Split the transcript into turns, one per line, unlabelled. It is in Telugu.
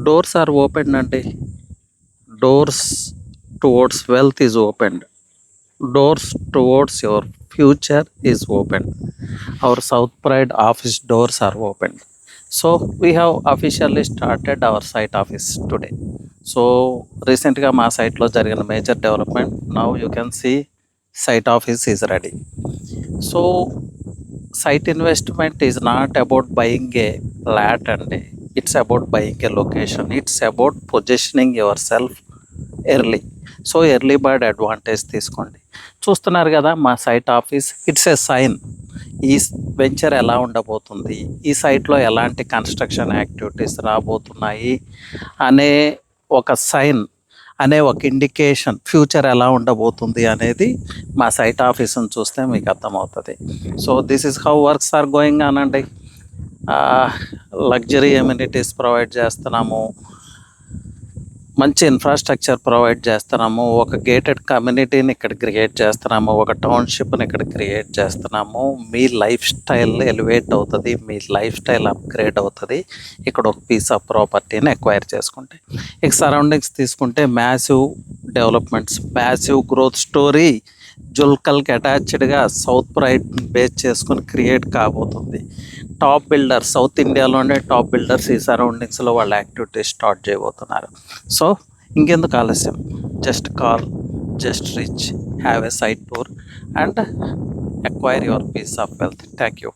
Doors are opened and doors towards wealth is opened. Doors towards your future is opened. Our South Pride office doors are opened. So we have officially started our site office today. So recently మా site లో జరిగిన major development. Now you can see site office is ready. So site investment is not about buying a flat and it's about buying a location. It's about positioning yourself early. So early bird advantage తీసుకోండి. చూస్తున్నారు కదా మా site office. It's a sign ఈ వెంచర్ ఎలా ఉండబోతుంది, ఈ సైట్లో ఎలాంటి కన్స్ట్రక్షన్ యాక్టివిటీస్ రాబోతున్నాయి అనే ఒక సైన్, అనే ఒక ఇండికేషన్, ఫ్యూచర్ ఎలా ఉండబోతుంది అనేది మా సైట్ ఆఫీస్ని చూస్తే మీకు అర్థమవుతుంది. So this is how works are going on అండి. లగ్జరీ ఎమ్యూనిటీస్ ప్రొవైడ్ చేస్తున్నాము, మంచి ఇన్ఫ్రాస్ట్రక్చర్ ప్రొవైడ్ చేస్తున్నాము, ఒక గేటెడ్ కమ్యూనిటీని ఇక్కడ క్రియేట్ చేస్తున్నాము, ఒక టౌన్షిప్ని ఇక్కడ క్రియేట్ చేస్తున్నాము. మీ లైఫ్ స్టైల్ ఎలివేట్ అవుతుంది, మీ లైఫ్ స్టైల్ అప్గ్రేడ్ అవుతుంది ఇక్కడ ఒక పీస్ ఆఫ్ ప్రాపర్టీని ఎక్వైర్ చేసుకుంటే. ఇక సరౌండింగ్స్ తీసుకుంటే massive developments, massive growth story జుల్కల్కి అటాచ్డ్గా సౌత్ ప్రైడ్ బేస్ చేసుకొని క్రియేట్ కాబోతుంది. టాప్ బిల్డర్స్, సౌత్ ఇండియాలోనే టాప్ బిల్డర్స్ ఈ సరౌండింగ్స్లో వాళ్ళ యాక్టివిటీస్ స్టార్ట్ చేయబోతున్నారు. సో ఇంకెందుకు ఆలస్యం, just call, just reach, have a site tour and acquire your piece of wealth. Thank you.